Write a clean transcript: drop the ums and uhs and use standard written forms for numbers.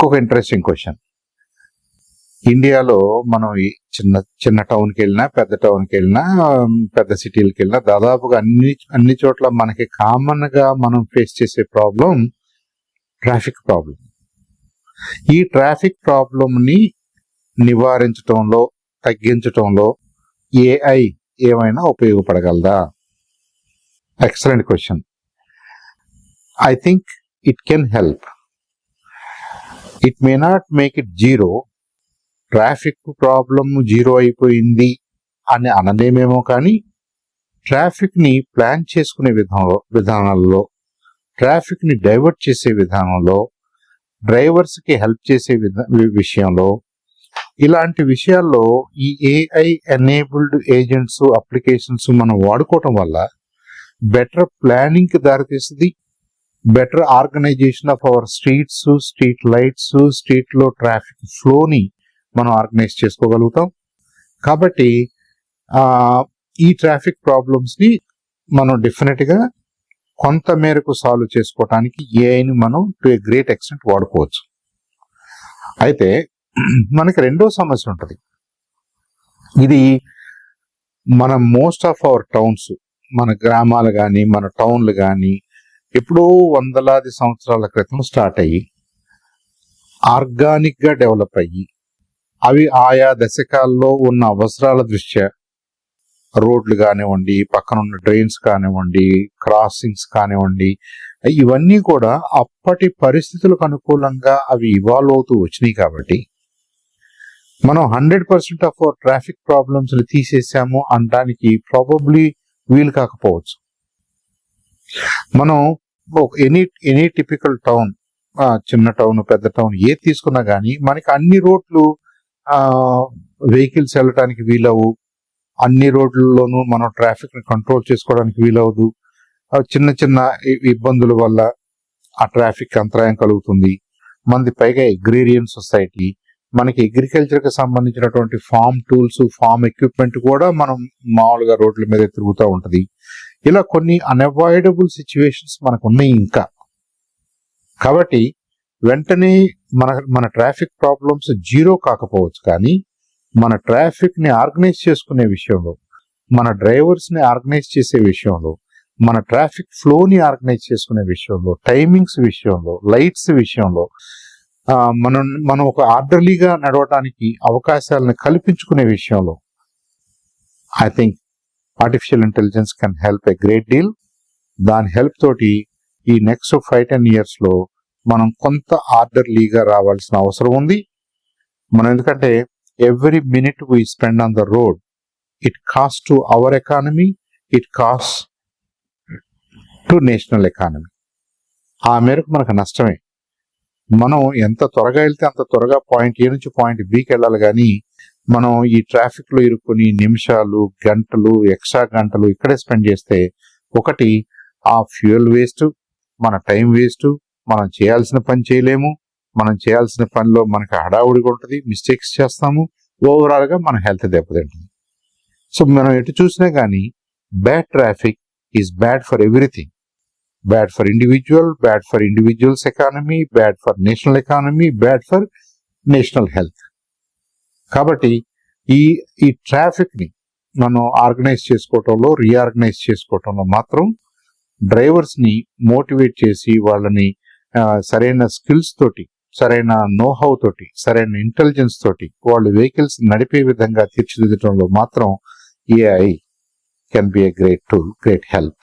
ఇంకొక interesting question. ఇండియాలో మనం ఈ చిన్న చిన్న టౌన్కి వెళ్ళినా, పెద్ద టౌన్కి వెళ్ళినా, పెద్ద సిటీలకు వెళ్ళినా దాదాపుగా అన్ని చోట్ల మనకి కామన్ గా మనం ఫేస్ చేసే ప్రాబ్లం ట్రాఫిక్ ప్రాబ్లం. ఈ ట్రాఫిక్ ప్రాబ్లం ని నివారించటంలో, తగ్గించటంలో ఏఐ ఏమైనా ఉపయోగపడగలదా? Excellent question. I think it can help. It may not make it zero. Traffic problem zero అయిపోయింది అని అనలేమేమో, కానీ ట్రాఫిక్ ని ప్లాన్ చేసుకునే విధానాల్లో, ట్రాఫిక్ ని డైవర్ట్ చేసే విధానంలో, డ్రైవర్స్ కి హెల్ప్ చేసే విషయంలో, ఇలాంటి విషయాల్లో ఈ ఏఐ ఎనేబుల్డ్ ఏజెంట్స్, అప్లికేషన్స్ మనం వాడుకోవటం వల్ల బెటర్ ప్లానింగ్ కి దారితీస్తుంది. Better organisation of our streets, street lights, street లో ట్రాఫిక్ ఫ్లోని మనం ఆర్గనైజ్ చేసుకోగలుగుతాం. కాబట్టి ఈ ట్రాఫిక్ ప్రాబ్లమ్స్ ని మనం డెఫినెట్ గా కొంత మేరకు సాల్వ్ చేసుకోవటానికి ఏఐని మనం టు ఏ గ్రేట్ ఎక్స్టెంట్ వాడుకోవచ్చు. అయితే మనకి రెండో సమస్య ఉంటుంది. ఇది మన మోస్ట్ ఆఫ్ అవర్ టౌన్స్, మన గ్రామాలు కానీ, మన టౌన్లు కానీ ఎప్పుడో వందలాది సంవత్సరాల క్రితం స్టార్ట్ అయ్యి ఆర్గానిక్ గా డెవలప్ అయ్యి, అవి ఆయా దశకాల్లో ఉన్న అవసరాల దృష్ట్యా రోడ్లు కానివ్వండి, పక్కన ఉన్న డ్రైన్స్ కానివ్వండి, క్రాసింగ్స్ కానివ్వండి, ఇవన్నీ కూడా అప్పటి పరిస్థితులకు అనుకూలంగా అవి ఇవాల్వ్ అవుతూ వచ్చినాయి. కాబట్టి మనం 100% ఆఫ్ అవర్ ట్రాఫిక్ ప్రాబ్లమ్స్ ని తీసేసాము అనడానికి ప్రాబబ్లీ వీలు కాకపోవచ్చు. మనం ఎనీ టిపికల్ టౌన్, చిన్న టౌన్, పెద్ద టౌన్ ఏది తీసుకున్నా కానీ మనకి అన్ని రోడ్లు వెహికల్స్ వెళ్ళటానికి వీలవు. అన్ని రోడ్లలోనూ మనం ట్రాఫిక్ ని కంట్రోల్ చేసుకోవడానికి వీలవదు. చిన్న చిన్న ఇబ్బందుల వల్ల ఆ ట్రాఫిక్ అంతరాయం కలుగుతుంది. మనది పైగా అగ్రేరియన్ సొసైటీ, మనకి అగ్రికల్చర్ కి సంబంధించినటువంటి ఫార్మ్ టూల్స్, ఫార్మ్ ఎక్విప్మెంట్ కూడా మనం మామూలుగా రోడ్ల మీద తిరుగుతూ ఉంటది. ఇలా కొన్ని అన్అవాయిడబుల్ సిచ్యువేషన్స్ మనకు ఉన్నాయి ఇంకా. కాబట్టి వెంటనే మన ట్రాఫిక్ ప్రాబ్లమ్స్ జీరో కాకపోవచ్చు, కానీ మన ట్రాఫిక్ ని ఆర్గనైజ్ చేసుకునే విషయంలో, మన డ్రైవర్స్ ని ఆర్గనైజ్ చేసే విషయంలో, మన ట్రాఫిక్ ఫ్లోని ఆర్గనైజ్ చేసుకునే విషయంలో, టైమింగ్స్ విషయంలో, లైట్స్ విషయంలో, మనం ఒక ఆర్డర్లీగా నడవటానికి అవకాశాలను కల్పించుకునే విషయంలో I think artificial intelligence can help a great deal. దాని హెల్ప్ తోటి ఈ నెక్స్ట్ 5-10 years లో మనం కొంత ఆర్డర్లీగా రావాల్సిన అవసరం ఉంది. మనం ఎందుకంటే every minute we spend on the road, it cost to our economy, it cost to national economy. ఆ మేరకు మనకు నష్టమే. మనం ఎంత త్వరగా వెళ్తే అంత త్వరగా పాయింట్ ఏ నుంచి పాయింట్ బికి వెళ్ళాలి, కానీ మనం ఈ ట్రాఫిక్ లో ఇరుక్కుని నిమిషాలు, గంటలు, ఎక్స్ట్రా గంటలు ఇక్కడే స్పెండ్ చేస్తే ఒకటి ఆ ఫ్యూయల్ వేస్ట్, మన టైం వేస్ట్, మనం చేయాల్సిన పని చేయలేము. మనం చేయాల్సిన పనిలో మనకి హడావుడిగా ఉంటుంది, మిస్టేక్స్ చేస్తాము, ఓవరాల్ గా మన హెల్త్ దెబ్బతింటుంది. సో మనం ఎటు చూసినా కానీ bad traffic is bad for everything. Bad for individual, bad for individuals economy, bad for national economy, bad for national health. కాబట్టి ఈ ట్రాఫిక్ ని మనం ఆర్గనైజ్ చేసుకోవటంలో, రీఆర్గనైజ్ చేసుకోవటంలో మాత్రం డ్రైవర్స్ ని మోటివేట్ చేసి వాళ్ళని సరైన స్కిల్స్ తోటి, సరైన నోహౌ తోటి, సరైన ఇంటెలిజెన్స్ తోటి వాళ్ళు వెహికల్స్ నడిపే విధంగా తీర్చిదిద్దడంలో మాత్రం AI can be a great tool, great help.